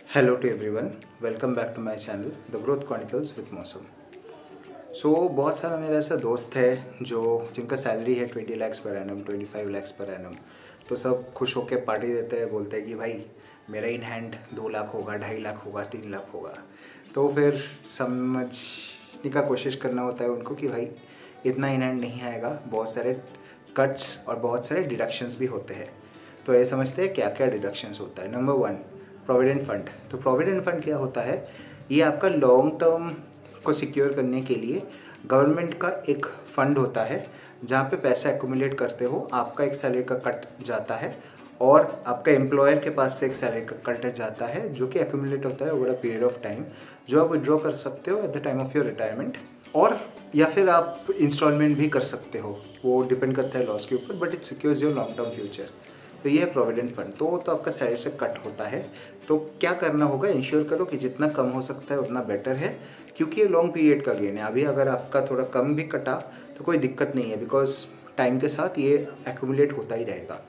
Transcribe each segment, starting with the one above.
Hello to everyone, welcome back to my channel the growth chronicles with Mausam. बहुत सारा मेरा ऐसा दोस्त है जो जिनका सैलरी है 20 lakhs per annum, 25 lakhs per annum. तो सब खुश होकर पार्टी देते हैं, बोलते हैं कि भाई मेरा इन हैंड 2 लाख होगा, 2.5 लाख होगा, 3 लाख होगा। तो फिर समझने का कोशिश करना होता है उनको कि भाई इतना इन हैंड नहीं आएगा, बहुत सारे कट्स और बहुत सारे डिडक्शंस भी होते हैं। तो ये समझते हैं क्या क्या डिडक्शंस होता है। Number 1, provident fund. तो प्रोविडेंट फंड क्या होता है? ये आपका लॉन्ग टर्म को सिक्योर करने के लिए गवर्नमेंट का एक फंड होता है जहाँ पे पैसा एक्यूमुलेट करते हो, आपका एक सैलरी का कट जाता है और आपका एम्प्लॉयर के पास से एक सैलरी का कट जाता है जो कि एक्यूमुलेट होता है over a period of time, जो आप विड्रॉ कर सकते हो at the time of your retirement, और या फिर आप इंस्टॉलमेंट भी कर सकते हो। वो डिपेंड करता है लॉस के ऊपर, but it secures your long term future. तो ये है प्रोविडेंट फंड। तो आपका सैलरी से कट होता है। तो क्या करना होगा? इंश्योर करो कि जितना कम हो सकता है उतना बेटर है, क्योंकि ये लॉन्ग पीरियड का गेन है। अभी अगर आपका थोड़ा कम भी कटा तो कोई दिक्कत नहीं है, बिकॉज टाइम के साथ ये एक्यूमुलेट होता ही रहेगा।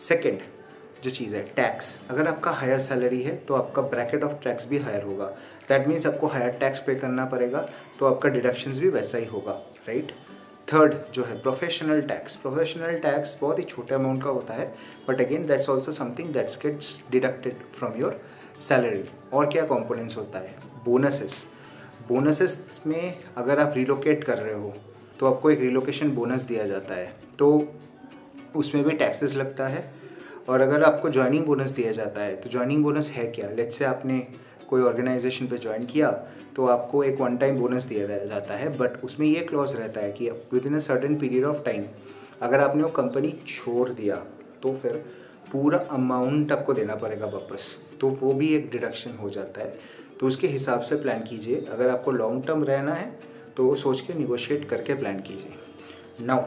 सेकेंड जो चीज़ है, टैक्स। अगर आपका हायर सैलरी है तो आपका ब्रैकेट ऑफ टैक्स भी हायर होगा। दैट मीन्स आपको हायर टैक्स पे करना पड़ेगा, तो आपका डिडक्शंस भी वैसा ही होगा, राइट। थर्ड जो है प्रोफेशनल टैक्स। प्रोफेशनल टैक्स बहुत ही छोटे अमाउंट का होता है, but again that's also something that's gets deducted from your salary. और क्या कॉम्पोनेंट्स होता है? बोनसेस। बोनसेस में अगर आप रिलोकेट कर रहे हो तो आपको एक रिलोकेशन बोनस दिया जाता है, तो उसमें भी टैक्सेस लगता है। और अगर आपको ज्वाइनिंग बोनस दिया जाता है तो ज्वाइनिंग बोनस है क्या? लेट्स से आपने कोई ऑर्गेनाइजेशन पे ज्वाइन किया तो आपको एक वन टाइम बोनस दिया जाता है, बट उसमें ये क्लॉज रहता है कि with in a certain period of time अगर आपने वो कंपनी छोड़ दिया तो फिर पूरा अमाउंट आपको देना पड़ेगा वापस। तो वो भी एक डिडक्शन हो जाता है। तो उसके हिसाब से प्लान कीजिए। अगर आपको लॉन्ग टर्म रहना है तो सोच के निगोशिएट करके प्लान कीजिए। Now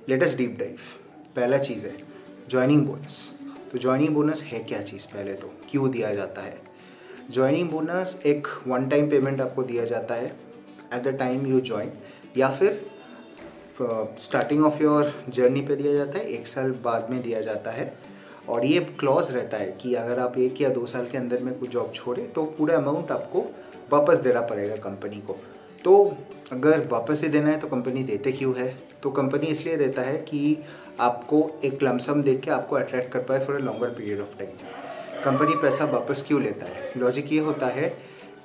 let us deep dive. पहला चीज़ है ज्वाइनिंग बोनस। तो ज्वाइनिंग बोनस है क्या चीज़? पहले तो क्यों दिया जाता है? ज्वाइनिंग बोनस एक वन टाइम पेमेंट आपको दिया जाता है at the time you join, या फिर स्टार्टिंग ऑफ योर जर्नी पे दिया जाता है, 1 साल बाद में दिया जाता है। और ये क्लॉज रहता है कि अगर आप 1 या 2 साल के अंदर में कुछ जॉब छोड़े तो पूरा अमाउंट आपको वापस देना पड़ेगा कंपनी को। तो अगर वापस ही देना है तो कंपनी देते क्यों है? तो कंपनी इसलिए देता है कि आपको एक लमसम देख के आपको अट्रैक्ट कर पाए for a longer period of time. Company पैसा वापस क्यों लेता है? लॉजिक ये होता है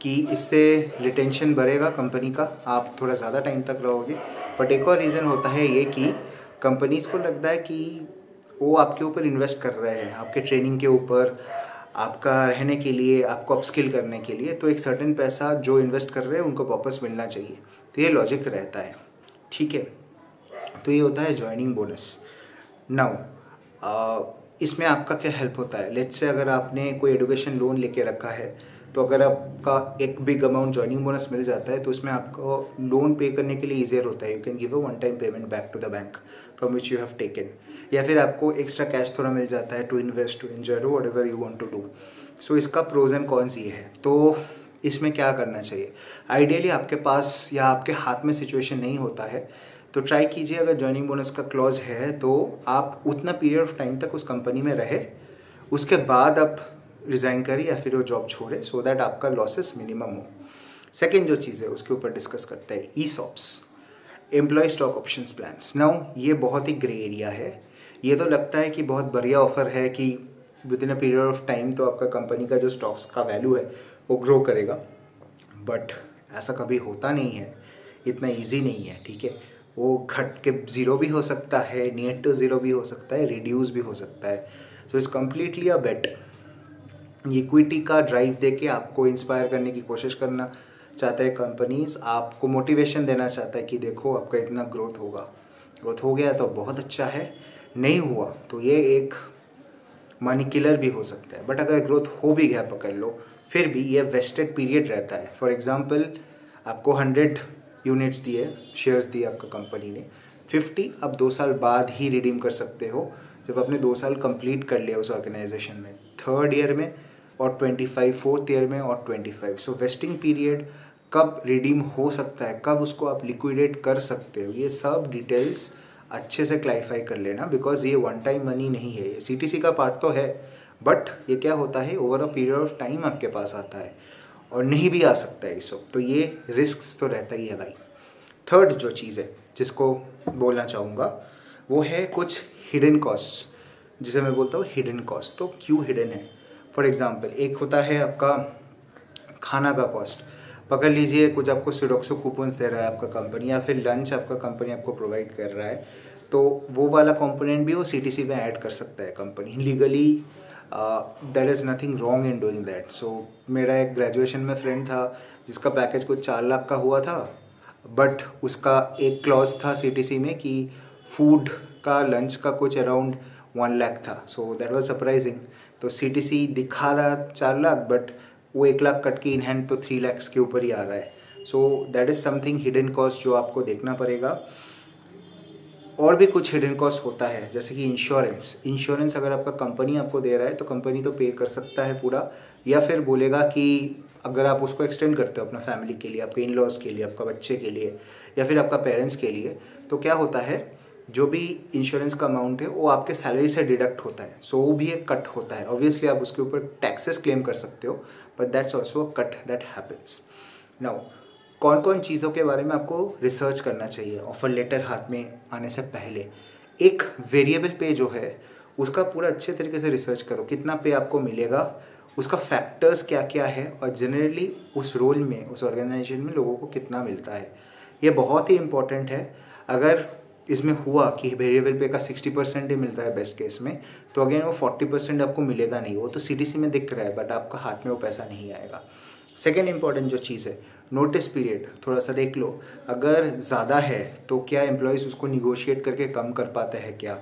कि इससे रिटेंशन बढ़ेगा कंपनी का, आप थोड़ा ज़्यादा टाइम तक रहोगे। बट एक और रीज़न होता है ये कि कंपनीज़ को लगता है कि वो आपके ऊपर इन्वेस्ट कर रहे हैं, आपके ट्रेनिंग के ऊपर, आपका रहने के लिए, आपको अपस्किल करने के लिए। तो एक सर्टेन पैसा जो इन्वेस्ट कर रहे हैं उनको वापस मिलना चाहिए। तो ये लॉजिक रहता है, ठीक है। तो ये होता है ज्वाइनिंग बोनस। नाउ इसमें आपका क्या हेल्प होता है? लेट्स से अगर आपने कोई एजुकेशन लोन लेके रखा है तो अगर आपका एक बिग अमाउंट ज्वाइनिंग बोनस मिल जाता है तो उसमें आपको लोन पे करने के लिए ईजियर होता है। You can give a one time payment back to the bank from which you have taken, या फिर आपको एक्स्ट्रा कैश थोड़ा मिल जाता है to invest, to enjoy, whatever you want to do. So इसका प्रोज एंड कॉन्स ये है। तो इसमें क्या करना चाहिए? आइडियली आपके पास या आपके हाथ में सिचुएशन नहीं होता है तो ट्राई कीजिए, अगर ज्वाइनिंग बोनस का क्लॉज है तो आप उतना पीरियड ऑफ टाइम तक उस कंपनी में रहे, उसके बाद आप रिज़ाइन करें या फिर वो जॉब छोड़े, सो दैट आपका लॉसेस मिनिमम हो। सेकेंड जो चीज़ है उसके ऊपर डिस्कस करते हैं, ESOPs, employ stock options plans. Now ये बहुत ही ग्रे एरिया है। ये तो लगता है कि बहुत बढ़िया ऑफर है कि with in a period of time तो आपका कंपनी का जो स्टॉक्स का वैल्यू है वो ग्रो करेगा, बट ऐसा कभी होता नहीं है, इतना ईजी नहीं है, ठीक है। वो घट के ज़ीरो भी हो सकता है, नियर टू ज़ीरो भी हो सकता है, रिड्यूस भी हो सकता है। So it's completely a bet. Equity का ड्राइव दे के आपको इंस्पायर करने की कोशिश करना चाहता है कंपनीज, आपको मोटिवेशन देना चाहता है कि देखो आपका इतना ग्रोथ होगा, ग्रोथ हो गया तो बहुत अच्छा है, नहीं हुआ तो ये एक मनी किलर भी हो सकता है। बट अगर ग्रोथ हो भी गया, पकड़ लो, फिर भी ये वेस्टेड पीरियड रहता है। फॉर एग्जांपल आपको 100 यूनिट्स दिए, शेयर्स दिए आपका कंपनी ने, 50 आप 2 साल बाद ही रिडीम कर सकते हो, जब आपने 2 साल कंप्लीट कर लिया उस ऑर्गेनाइजेशन में, 3rd ईयर में और 25, 4th ईयर में और 25। सो वेस्टिंग पीरियड कब रिडीम हो सकता है, कब उसको आप लिक्विडेट कर सकते हो, ये सब डिटेल्स अच्छे से क्लैरिफाई कर लेना, बिकॉज ये वन टाइम मनी नहीं है। ये CTC का पार्ट तो है, बट ये क्या होता है, over a period of time आपके पास आता है और नहीं भी आ सकता है इस वक्त, तो ये रिस्क तो रहता ही है भाई। थर्ड जो चीज़ है जिसको बोलना चाहूँगा वो है कुछ हिडन कॉस्ट, जिसे मैं बोलता हूँ हिडन कॉस्ट। तो क्यों हिडन है? फॉर एग्जांपल एक होता है आपका खाना का कॉस्ट, पकड़ लीजिए कुछ आपको सिडोक्सो कूपन्स दे रहा है आपका कंपनी, या फिर लंच आपका कंपनी आपको प्रोवाइड कर रहा है, तो वो वाला कंपोनेंट भी वो सीटीसी में ऐड कर सकता है company legally. That is nothing wrong in doing that. So मेरा एक ग्रेजुएशन में फ्रेंड था जिसका पैकेज कुछ 4 लाख का हुआ था, बट उसका एक क्लॉज था सीटीसी में कि फूड का लंच का कुछ अराउंड 1 लाख था। So that was surprising. तो सीटीसी दिखा रहा 4 लाख, बट वो 1 लाख कट के इन हैंड तो 3 लाख के ऊपर ही आ रहा है। So that is something hidden cost जो आपको देखना पड़ेगा। और भी कुछ हिडन कॉस्ट होता है, जैसे कि इंश्योरेंस अगर आपका कंपनी आपको दे रहा है तो कंपनी तो पे कर सकता है पूरा, या फिर बोलेगा कि अगर आप उसको एक्सटेंड करते हो अपना फैमिली के लिए, आपके इन लॉज के लिए, आपका बच्चे के लिए, या फिर आपका पेरेंट्स के लिए, तो क्या होता है जो भी इंश्योरेंस का अमाउंट है वो आपके सैलरी से डिडक्ट होता है। सो वो भी एक कट होता है। ऑब्वियसली आप उसके ऊपर टैक्सेस क्लेम कर सकते हो, but that's also a cut that happens. Now कौन कौन चीज़ों के बारे में आपको रिसर्च करना चाहिए ऑफर लेटर हाथ में आने से पहले? एक वेरिएबल पे जो है उसका पूरा अच्छे तरीके से रिसर्च करो, कितना पे आपको मिलेगा, उसका फैक्टर्स क्या क्या है, और जनरली उस रोल में, उस ऑर्गेनाइजेशन में लोगों को कितना मिलता है। ये बहुत ही इंपॉर्टेंट है। अगर इसमें हुआ कि वेरिएबल पे का 60% ही मिलता है बेस्ट केस में, तो अगेन वो 40% आपको मिलेगा नहीं। वो तो सीटीसी में दिख रहा है, बट आपका हाथ में वो पैसा नहीं आएगा। सेकेंड इंपॉर्टेंट जो चीज़ है, नोटिस पीरियड थोड़ा सा देख लो। अगर ज़्यादा है तो क्या एम्प्लॉयज़ उसको निगोशिएट करके कम कर पाते हैं क्या,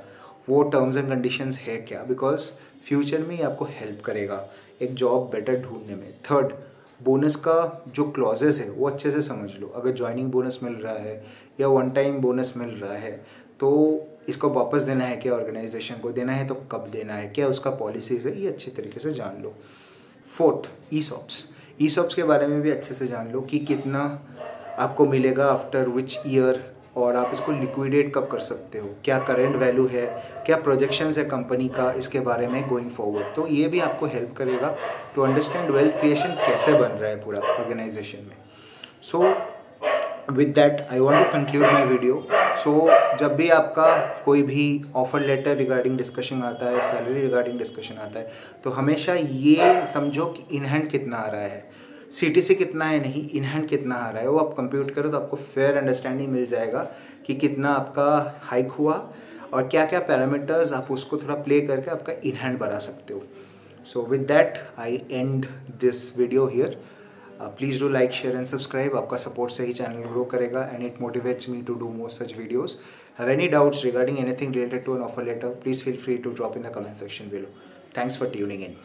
वो टर्म्स एंड कंडीशंस है क्या, बिकॉज फ्यूचर में ही आपको हेल्प करेगा एक जॉब बेटर ढूंढने में। थर्ड, बोनस का जो क्लॉजेस है वो अच्छे से समझ लो। अगर ज्वाइनिंग बोनस मिल रहा है या वन टाइम बोनस मिल रहा है तो इसको वापस देना है क्या, ऑर्गेनाइजेशन को देना है तो कब देना है, क्या उसका पॉलिसीज़ है, ये अच्छे तरीके से जान लो। फोर्थ, ईसॉप्स के बारे में भी अच्छे से जान लो कि कितना आपको मिलेगा आफ्टर विच ईयर, और आप इसको लिक्विडेट कब कर सकते हो, क्या करेंट वैल्यू है, क्या प्रोजेक्शंस है कंपनी का इसके बारे में गोइंग फॉरवर्ड। तो ये भी आपको हेल्प करेगा टू अंडरस्टैंड वेल्थ क्रिएशन कैसे बन रहा है पूरा ऑर्गेनाइजेशन में। So with that I want to conclude my video. So जब भी आपका कोई भी ऑफर लेटर रिगार्डिंग डिस्कशन आता है, सैलरी रिगार्डिंग डिस्कशन आता है, तो हमेशा ये समझो कि इन हैंड कितना आ रहा है, सीटीसी कितना है नहीं, इन हैंड कितना आ रहा है। वो आप कंप्यूट करो तो आपको फेयर अंडरस्टैंडिंग मिल जाएगा कि कितना आपका हाइक हुआ और क्या क्या पैरामीटर्स आप उसको थोड़ा प्ले करके आपका इन हैंड बढ़ा सकते हो। So with that I end this video here. Please do like, share and subscribe. आपका सपोर्ट से ही चैनल ग्रो करेगा and it motivates me to do more such videos. Have any doubts regarding anything related to an offer letter, please feel free to drop in the comment section below. Thanks for tuning in.